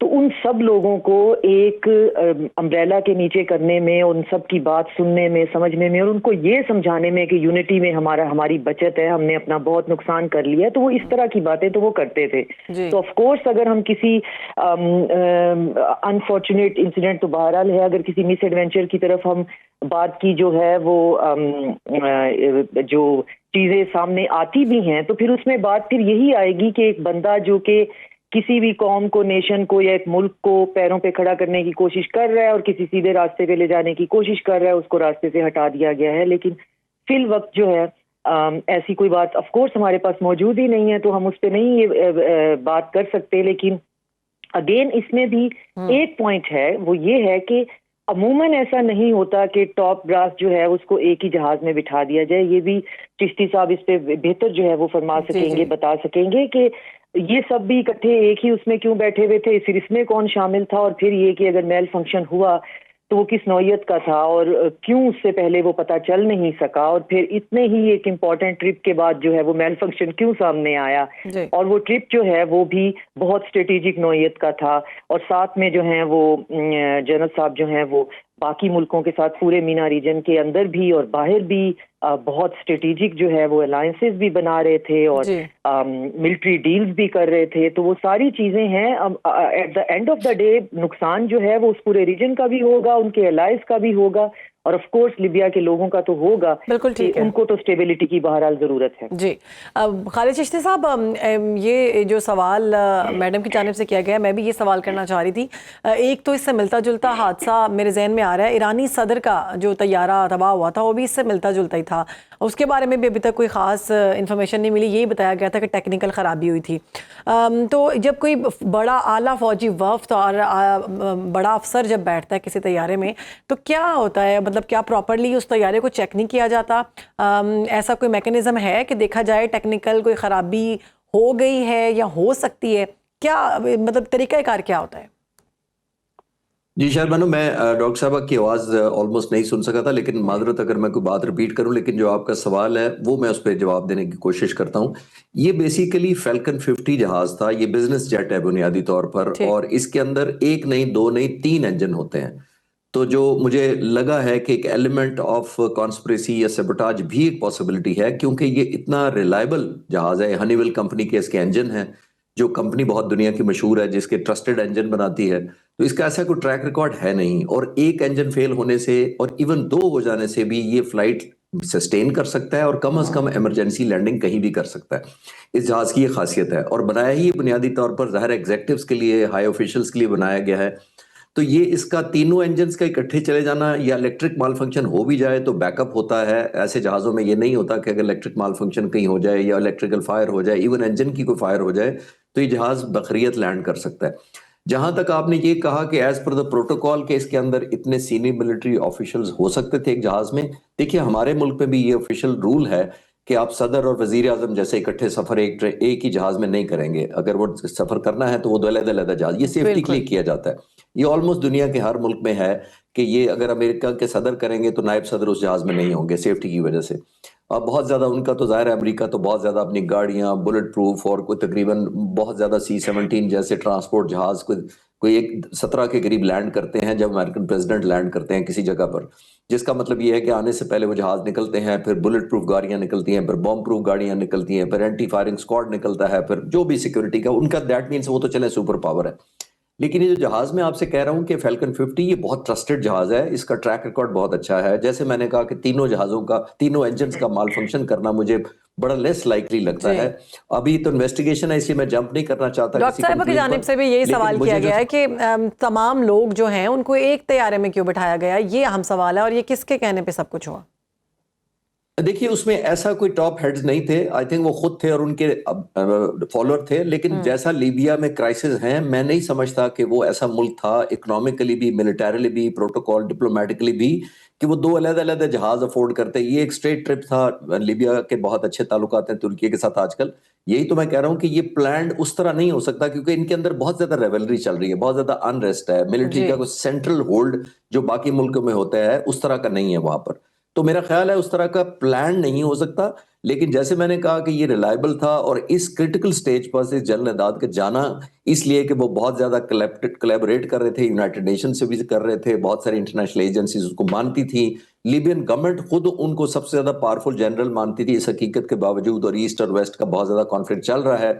تو ان سب لوگوں کو ایک امبریلا کے نیچے کرنے میں، ان سب کی بات سننے میں، سمجھنے میں، اور ان کو یہ سمجھانے میں کہ یونٹی میں ہماری بچت ہے، ہم نے اپنا بہت نقصان کر لیا، تو وہ اس طرح کی باتیں تو وہ کرتے تھے. تو آف کورس اگر ہم کسی انفارچونیٹ انسیڈنٹ، تو بہرحال ہے، اگر کسی مس ایڈونچر کی طرف ہم بات کی جو ہے وہ جو چیزیں سامنے آتی بھی ہیں، تو پھر اس میں بات پھر یہی آئے گی کہ ایک بندہ جو کہ کسی بھی قوم کو، نیشن کو یا ایک ملک کو پیروں پہ کھڑا کرنے کی کوشش کر رہا ہے اور کسی سیدھے راستے پہ لے جانے کی کوشش کر رہا ہے، اس کو راستے سے ہٹا دیا گیا ہے. لیکن فی الوقت جو ہے ایسی کوئی بات آف کورس ہمارے پاس موجود ہی نہیں ہے، تو ہم اس پہ نہیں یہ بات کر سکتے. لیکن اگین اس میں بھی ایک پوائنٹ ہے، وہ یہ ہے کہ عموماً ایسا نہیں ہوتا کہ ٹاپ براس جو ہے اس کو ایک ہی جہاز میں بٹھا دیا جائے. یہ بھی چشتی صاحب اس پہ بہتر جو ہے وہ فرما سکیں گے، بتا سکیں گے کہ یہ سب بھی اکٹھے ایک ہی اس میں کیوں بیٹھے ہوئے تھے، پھر اس میں کون شامل تھا، اور پھر یہ کہ اگر میل فنکشن ہوا تو وہ کس نوعیت کا تھا، اور کیوں اس سے پہلے وہ پتہ چل نہیں سکا، اور پھر اتنے ہی ایک امپورٹنٹ ٹرپ کے بعد جو ہے وہ میل فنکشن کیوں سامنے آیا. اور وہ ٹرپ جو ہے وہ بھی بہت اسٹریٹجک نوعیت کا تھا، اور ساتھ میں جو ہیں وہ جنرل صاحب جو ہیں وہ باقی ملکوں کے ساتھ پورے مینا ریجن کے اندر بھی اور باہر بھی بہت اسٹریٹجک جو ہے وہ الائنسز بھی بنا رہے تھے اور ملٹری ڈیلز بھی کر رہے تھے. تو وہ ساری چیزیں ہیں. At the end of the day نقصان جو ہے وہ اس پورے ریجن کا بھی ہوگا، ان کے الائز کا بھی ہوگا، اور آف کورس لیبیا کے لوگوں کا تو ہوگا. بالکل ٹھیک ہے، ان کو تو اسٹیبلٹی کی بہرحال ضرورت ہے. جی خالد چشتی صاحب، یہ جو سوال میڈم کی جانب سے کیا گیا، میں بھی یہ سوال کرنا چاہ رہی تھی. ایک تو اس سے ملتا جلتا حادثہ میرے ذہن میں آ رہا ہے، ایرانی صدر کا جو طیارہ تباہ ہوا تھا وہ بھی اس سے ملتا جلتا ہی تھا. اس کے بارے میں بھی ابھی تک کوئی خاص انفارمیشن نہیں ملی، یہی بتایا گیا تھا کہ ٹیکنیکل خرابی ہوئی تھی. تو جب کوئی بڑا اعلیٰ فوجی وفد اور بڑا افسر جب بیٹھتا ہے کسی طیارے میں تو کیا ہوتا ہے، مطلب کیا پراپرلی اس طیارے کو چیک نہیں کیا جاتا؟ ایسا کوئی میکینزم ہے کہ دیکھا جائے ٹیکنیکل کوئی خرابی ہو گئی ہے یا ہو سکتی ہے؟ کیا مطلب طریقہ کار کیا ہوتا ہے؟ جی شاید بانو، میں ڈاکٹر صاحبہ کی آواز آلموسٹ نہیں سن سکا تھا، لیکن معذرت اگر میں کوئی بات ریپیٹ کروں، لیکن جو آپ کا سوال ہے وہ میں اس پہ جواب دینے کی کوشش کرتا ہوں. یہ بیسیکلی فیلکن 50 جہاز تھا، یہ بزنس جیٹ ہے بنیادی طور پر، اور اس کے اندر ایک نہیں، دو نہیں، 3 انجن ہوتے ہیں. تو جو مجھے لگا ہے کہ ایک ایلیمنٹ آف کانسپریسی یا سیبوٹاج بھی ایک پاسبلٹی ہے، کیونکہ یہ اتنا ریلائبل جہاز ہے. ہنی ویل کمپنی کے اس کے انجن ہیں، جو کمپنی بہت دنیا کی مشہور ہے، جس کے ٹرسٹڈ انجن بناتی ہے. تو اس کا ایسا کوئی ٹریک ریکارڈ ہے نہیں، اور ایک انجن فیل ہونے سے اور ایون 2 ہو جانے سے بھی یہ فلائٹ سسٹین کر سکتا ہے، اور کم از کم ایمرجنسی لینڈنگ کہیں بھی کر سکتا ہے. اس جہاز کی یہ خاصیت ہے، اور بنایا ہی بنیادی طور پر ظاہر ایگزیکٹوز کے لیے، ہائی آفیشلز کے لیے بنایا گیا ہے. تو یہ اس کا تینوں انجنز کا اکٹھے چلے جانا، یا الیکٹرک مال فنکشن ہو بھی جائے تو بیک اپ ہوتا ہے. ایسے جہازوں میں یہ نہیں ہوتا کہ اگر الیکٹرک مال فنکشن کہیں ہو جائے یا الیکٹریکل فائر ہو جائے، ایون انجن کی کوئی فائر ہو جائے تو یہ جہاز بخریت لینڈ کر سکتا ہے. جہاں تک آپ نے یہ کہا کہ ایز پر دا پروٹوکول کہ اس کے اندر اتنے سینئر ملٹری آفیشلز ہو سکتے تھے ایک جہاز میں، دیکھیے ہمارے ملک پہ بھی یہ آفیشل رول ہے کہ آپ صدر اور وزیر اعظم جیسے اکٹھے سفر ایک ہی جہاز میں نہیں کریں گے. اگر وہ سفر کرنا ہے تو وہ 2 علیحدہ جہاز، یہ سیفٹی کے لیے کیا جاتا ہے. یہ آلموسٹ دنیا کے ہر ملک میں ہے کہ یہ اگر امریکہ کے صدر کریں گے تو نائب صدر اس جہاز میں نہیں ہوں گے سیفٹی کی وجہ سے. اب بہت زیادہ ان کا تو ظاہر ہے، امریکہ تو بہت زیادہ اپنی گاڑیاں بلٹ پروف اور کوئی تقریباً بہت زیادہ C-17 جیسے ٹرانسپورٹ جہاز کوئی 17 کے قریب لینڈ کرتے ہیں جب امریکن پریزیڈنٹ لینڈ کرتے ہیں کسی جگہ پر، جس کا مطلب یہ ہے کہ آنے سے پہلے وہ جہاز نکلتے ہیں، پھر بلٹ پروف گاڑیاں نکلتی ہیں، پھر بام پروف گاڑیاں نکلتی ہیں، پھر اینٹی فائرنگ اسکواڈ نکلتا ہے، پھر جو بھی سیکورٹی کا ان کا، دیٹ مینس وہ تو چلے سپر پاور ہے. لیکن یہ جو جہاز میں آپ سے کہہ رہا ہوں کہ فیلکن 50 یہ بہت ٹرسٹڈ جہاز ہے، اس کا ٹریک ریکارڈ بہت اچھا ہے. جیسے میں نے کہا کہ تینوں جہازوں کا، تینوں انجنز کا مال فنکشن کرنا مجھے بڑا لیس لائکلی لگتا ہے. ابھی تو انویسٹیگیشن ہے، اس لیے میں جمپ نہیں کرنا چاہتا. ڈاکٹر صاحبہ کی جانب سے بھی یہی سوال کیا گیا ہے کہ تمام لوگ جو ہیں ان کو ایک طیارے میں کیوں بٹھایا گیا، یہ اہم سوال ہے، اور یہ کس کے کہنے پہ سب کچھ ہوا؟ دیکھیے اس میں ایسا کوئی ٹاپ ہیڈز نہیں تھے، آئی تھنک وہ خود تھے اور ان کے فالوور تھے. لیکن جیسا لیبیا میں کرائسس ہیں، میں نہیں سمجھتا کہ وہ ایسا ملک تھا اکنامکلی بھی، ملٹریلی بھی، پروٹوکول ڈپلومیٹکلی بھی، کہ وہ 2 علیحدہ جہاز افورڈ کرتے. یہ ایک اسٹریٹ ٹرپ تھا. لیبیا کے بہت اچھے تعلقات ہیں ترکی کے ساتھ آج کل. یہی تو میں کہہ رہا ہوں کہ یہ پلانڈ اس طرح نہیں ہو سکتا، کیونکہ ان کے اندر بہت زیادہ ریولری چل رہی ہے، بہت زیادہ انریسٹ ہے. ملٹری کا کوئی سینٹرل ہولڈ جو باقی ملکوں میں ہوتا ہے اس طرح کا نہیں ہے وہاں پر. تو میرا خیال ہے اس طرح کا پلان نہیں ہو سکتا، لیکن جیسے میں نے کہا کہ یہ ریلائبل تھا، اور اس کرٹیکل سٹیج پر سے جنرل اعداد کا جانا اس لیے کہ وہ بہت زیادہ کلیبریٹ کر رہے تھے، یونائٹڈ نیشن سے بھی کر رہے تھے، بہت ساری انٹرنیشنل ایجنسیز اس کو مانتی تھی، لیبین گورنمنٹ خود ان کو سب سے زیادہ پاورفل جنرل مانتی تھی اس حقیقت کے باوجود، اور ایسٹ اور ویسٹ کا بہت زیادہ کانفلکٹ چل رہا ہے،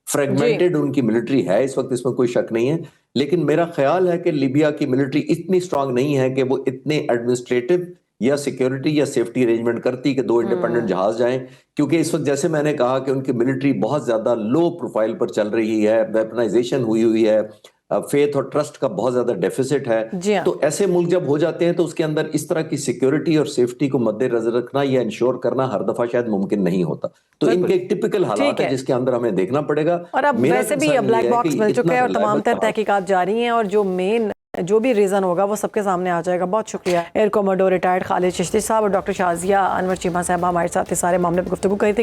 فریگمنٹڈ ان کی ملٹری ہے اس وقت، اس میں کوئی شک نہیں ہے، لیکن میرا خیال ہے کہ لیبیا کی ملٹری اتنی سٹرانگ نہیں ہے کہ وہ اتنے ایڈمنسٹریٹو یا سیکیورٹی یا سیفٹی ارینجمنٹ کرتی کہ 2 انڈیپینڈنٹ جہاز جائیں، کیونکہ اس وقت جیسے میں نے کہا کہ ان کی ملٹری بہت زیادہ لو پروفائل پر چل رہی ہے، ویپنائزیشن ہوئی ہے، فیتھ اور ٹرسٹ کا بہت زیادہ ڈیفیسٹ ہے، جی ہاں۔ تو ایسے ملک جب ہو جاتے ہیں تو اس کے اندر اس طرح کی سیکیورٹی اور سیفٹی کو مد نظر رکھنا یا انشور کرنا ہر دفعہ شاید ممکن نہیں ہوتا، تو ان کے ایک ٹپیکل حالات ہیں جس کے اندر ہمیں دیکھنا پڑے گا، اور اب ویسے بھی بلیک باکس مل چکا ہے اور تمام تر تحقیقات جاری ہیں، اور جو بھی ریزن ہوگا وہ سب کے سامنے آ جائے گا۔ بہت شکریہ ایئر کوموڈور ریٹائرڈ خالد چشتی صاحب اور ڈاکٹر شازیہ انور چیمہ صاحبہ ہمارے ساتھ اس سارے معاملے پر گفتگو کری تھی۔